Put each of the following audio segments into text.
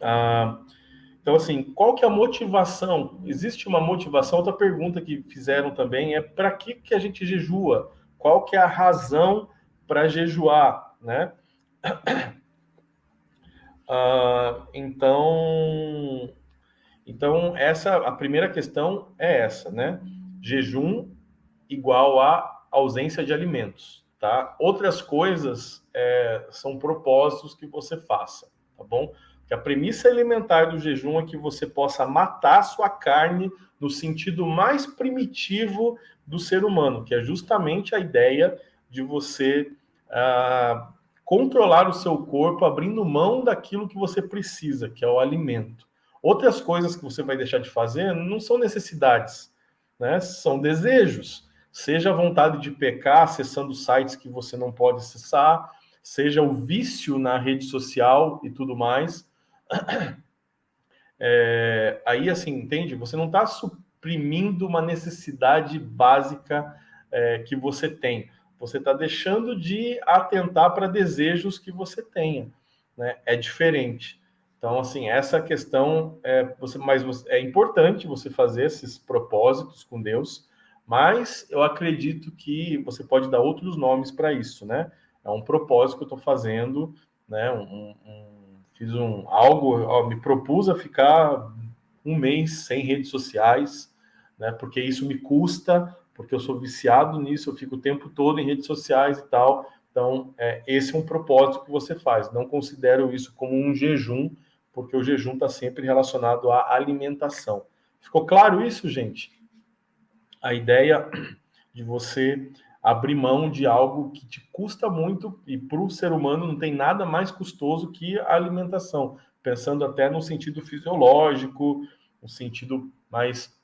Ah, então, assim, qual que é a motivação? Existe uma motivação? Outra pergunta que fizeram também é para que a gente jejua? Qual que é a razão para jejuar, né? Então, essa, a primeira questão é essa, né? Jejum igual a ausência de alimentos, tá? Outras coisas são propósitos que você faça, tá bom? Porque a premissa elementar do jejum é que você possa matar sua carne no sentido mais primitivo do ser humano, que é justamente a ideia de você controlar o seu corpo abrindo mão daquilo que você precisa, que é o alimento. Outras coisas que você vai deixar de fazer não são necessidades, né? São desejos. Seja a vontade de pecar acessando sites que você não pode acessar, seja o vício na rede social e tudo mais. Aí, assim, entende? Você não está suprimindo uma necessidade básica que você tem. Você está deixando de atentar para desejos que você tenha, né? É diferente. Então, assim, essa questão é importante você fazer esses propósitos com Deus, mas eu acredito que você pode dar outros nomes para isso, né? É um propósito que eu estou fazendo, né? Fiz algo, me propus a ficar um mês sem redes sociais, né? Porque isso me custa, porque eu sou viciado nisso, eu fico o tempo todo em redes sociais e tal. Então, esse é um propósito que você faz. Não considero isso como um jejum, porque o jejum está sempre relacionado à alimentação. Ficou claro isso, gente? A ideia de você abrir mão de algo que te custa muito, e para o ser humano não tem nada mais custoso que a alimentação, pensando até no sentido fisiológico, no sentido mais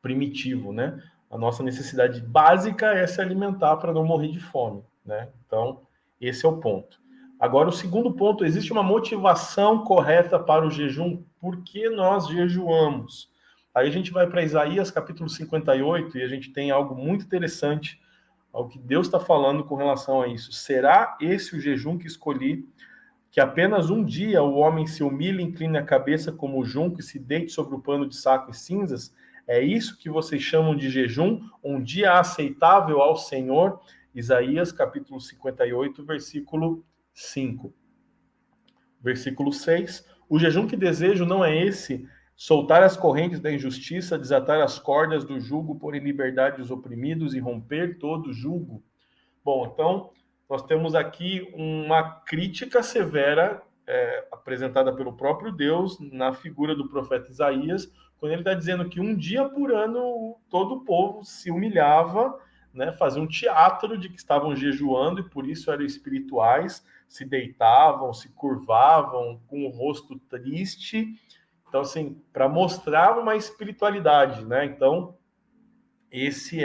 primitivo, né? A nossa necessidade básica é se alimentar para não morrer de fome, né? Então, esse é o ponto. Agora, o segundo ponto, existe uma motivação correta para o jejum? Por que nós jejuamos? Aí a gente vai para Isaías capítulo 58 e a gente tem algo muito interessante ao que Deus está falando com relação a isso. Será esse o jejum que escolhi? Que apenas um dia o homem se humilhe, incline a cabeça como o junco e se deite sobre o pano de saco e cinzas? É isso que vocês chamam de jejum? Um dia aceitável ao Senhor? Isaías capítulo 58, versículo 5. Versículo 6. O jejum que desejo não é esse: soltar as correntes da injustiça, desatar as cordas do jugo, pôr em liberdade os oprimidos e romper todo jugo. Bom, então, nós temos aqui uma crítica severa apresentada pelo próprio Deus na figura do profeta Isaías, quando ele está dizendo que um dia por ano todo o povo se humilhava, né, fazia um teatro de que estavam jejuando e por isso eram espirituais, se deitavam, se curvavam com o rosto triste. Então, assim, para mostrar uma espiritualidade, né? Então, esse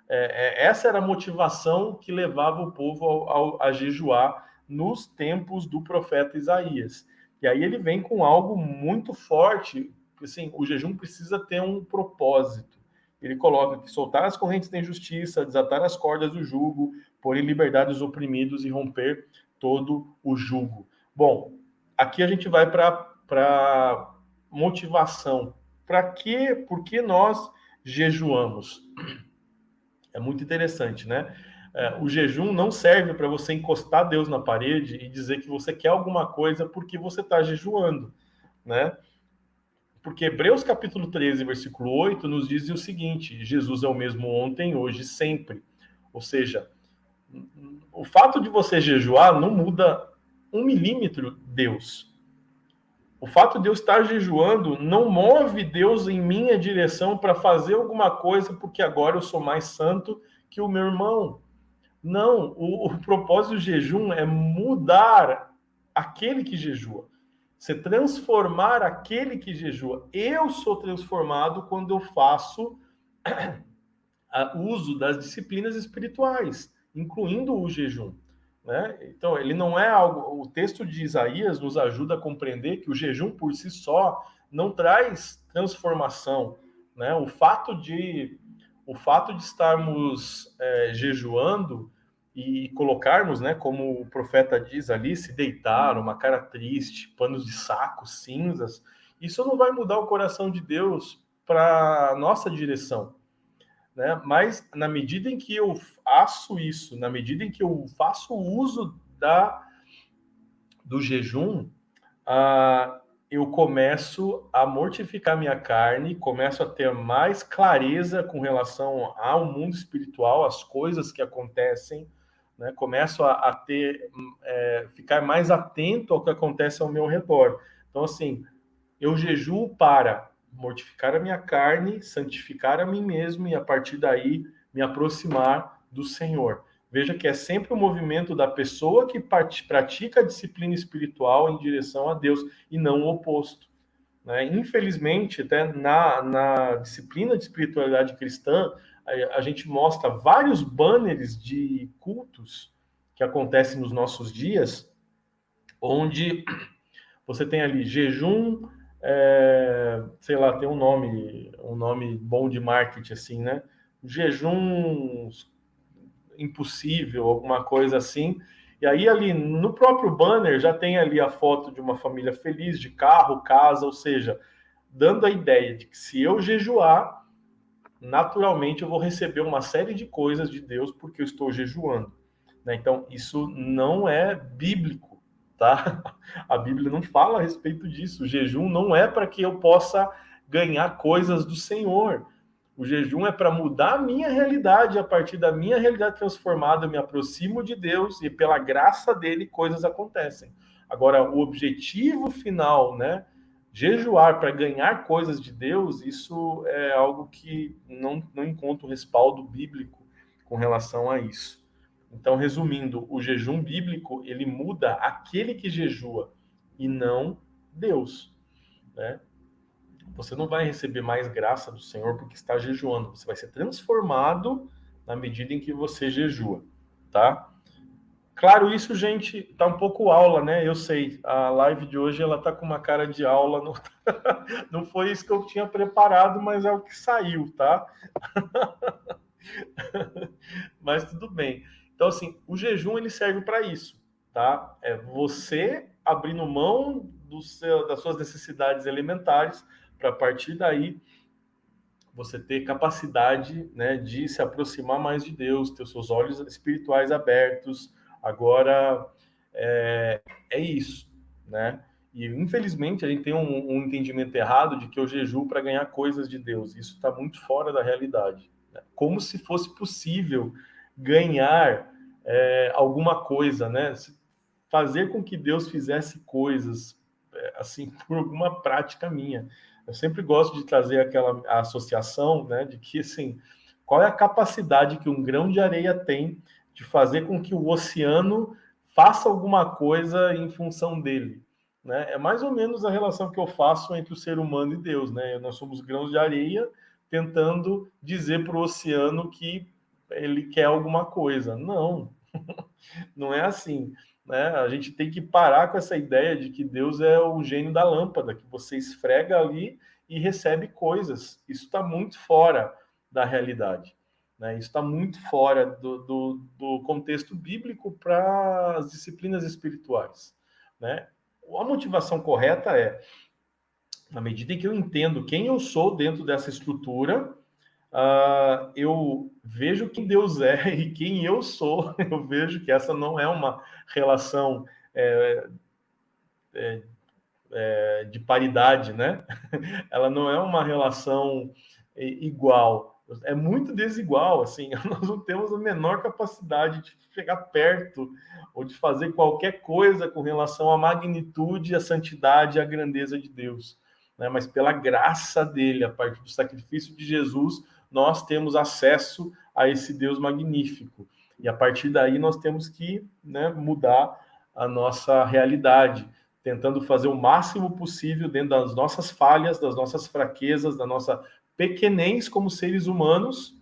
essa era a motivação que levava o povo a jejuar nos tempos do profeta Isaías. E aí ele vem com algo muito forte, assim, o jejum precisa ter um propósito. Ele coloca que soltar as correntes da injustiça, desatar as cordas do jugo, pôr em liberdade os oprimidos e romper todo o jugo. Bom, aqui a gente vai para motivação. Para quê? Por que nós jejuamos? É muito interessante, né? O jejum não serve para você encostar Deus na parede e dizer que você quer alguma coisa porque você está jejuando, né? Porque Hebreus capítulo 13, versículo 8, nos diz o seguinte: Jesus é o mesmo ontem, hoje e sempre. Ou seja, o fato de você jejuar não muda um milímetro Deus. O fato de eu estar jejuando não move Deus em minha direção para fazer alguma coisa porque agora eu sou mais santo que o meu irmão. Não, o propósito do jejum é mudar aquele que jejua. Você transformar aquele que jejua. Eu sou transformado quando eu faço uso das disciplinas espirituais, incluindo o jejum. Né? Então, ele não é algo. O texto de Isaías nos ajuda a compreender que o jejum por si só não traz transformação. Né? O fato de estarmos jejuando, e colocarmos, né, como o profeta diz ali, se deitar, uma cara triste, panos de saco, cinzas, isso não vai mudar o coração de Deus para a nossa direção, né? Mas na medida em que eu faço isso, na medida em que eu faço uso do jejum, eu começo a mortificar minha carne, começo a ter mais clareza com relação ao mundo espiritual, às coisas que acontecem, né? Começo a ter, ficar mais atento ao que acontece ao meu redor. Então, assim, eu jejuo para mortificar a minha carne, santificar a mim mesmo e a partir daí me aproximar do Senhor. Veja que é sempre o movimento da pessoa que pratica a disciplina espiritual em direção a Deus e não o oposto, né? Infelizmente, até na disciplina de espiritualidade cristã, a gente mostra vários banners de cultos que acontecem nos nossos dias, onde você tem ali jejum, sei lá, tem um nome bom de marketing assim, né? Jejum impossível, alguma coisa assim. E aí ali no próprio banner já tem ali a foto de uma família feliz, de carro, casa, ou seja, dando a ideia de que se eu jejuar, naturalmente eu vou receber uma série de coisas de Deus porque eu estou jejuando, né? Então isso não é bíblico, tá? A Bíblia não fala a respeito disso. O jejum não é para que eu possa ganhar coisas do Senhor. O jejum é para mudar a minha realidade. A partir da minha realidade transformada, eu me aproximo de Deus e pela graça dele coisas acontecem. Agora, o objetivo final, né? Jejuar para ganhar coisas de Deus, isso é algo que não encontra respaldo bíblico com relação a isso. Então, resumindo, o jejum bíblico, ele muda aquele que jejua e não Deus, né? Você não vai receber mais graça do Senhor porque está jejuando. Você vai ser transformado na medida em que você jejua, tá? Claro, isso, gente, tá um pouco aula, né? Eu sei. A live de hoje ela tá com uma cara de aula, não, não foi isso que eu tinha preparado, mas é o que saiu, tá? Mas tudo bem. Então, assim, o jejum ele serve para isso, tá? É você abrindo mão das suas necessidades elementares para a partir daí você ter capacidade, né, de se aproximar mais de Deus, ter os seus olhos espirituais abertos. Agora, é isso, né? E infelizmente a gente tem um entendimento errado de que eu jejuo para ganhar coisas de Deus. Isso está muito fora da realidade, né? Como se fosse possível ganhar alguma coisa, né? Fazer com que Deus fizesse coisas assim por alguma prática minha. Eu sempre gosto de trazer aquela associação, né, de que assim, qual é a capacidade que um grão de areia tem de fazer com que o oceano faça alguma coisa em função dele, né? É mais ou menos a relação que eu faço entre o ser humano e Deus, né? Nós somos grãos de areia tentando dizer para o oceano que ele quer alguma coisa. Não, não é assim, né? A gente tem que parar com essa ideia de que Deus é o gênio da lâmpada, que você esfrega ali e recebe coisas. Isso está muito fora da realidade, né? Isso está muito fora do contexto bíblico para as disciplinas espirituais, né? A motivação correta é, na medida em que eu entendo quem eu sou dentro dessa estrutura, eu vejo quem Deus é e quem eu sou. Eu vejo que essa não é uma relação de paridade, né? Ela não é uma relação igual. É muito desigual, assim. Nós não temos a menor capacidade de chegar perto ou de fazer qualquer coisa com relação à magnitude, à santidade e à grandeza de Deus, né? Mas pela graça dele, a partir do sacrifício de Jesus, nós temos acesso a esse Deus magnífico. E a partir daí nós temos que, né, mudar a nossa realidade, tentando fazer o máximo possível dentro das nossas falhas, das nossas fraquezas, da nossa pequenez como seres humanos,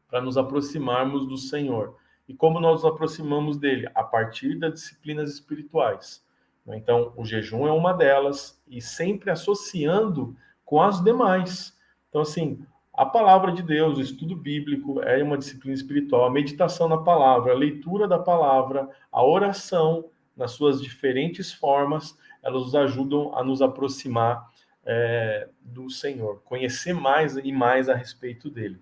para nos aproximarmos do Senhor. E como nós nos aproximamos dele? A partir das disciplinas espirituais. Então, o jejum é uma delas, e sempre associando com as demais. Então, assim, A palavra de Deus, o estudo bíblico é uma disciplina espiritual, a meditação na palavra, a leitura da palavra, a oração, nas suas diferentes formas, elas nos ajudam a nos aproximar do Senhor, conhecer mais e mais a respeito dele.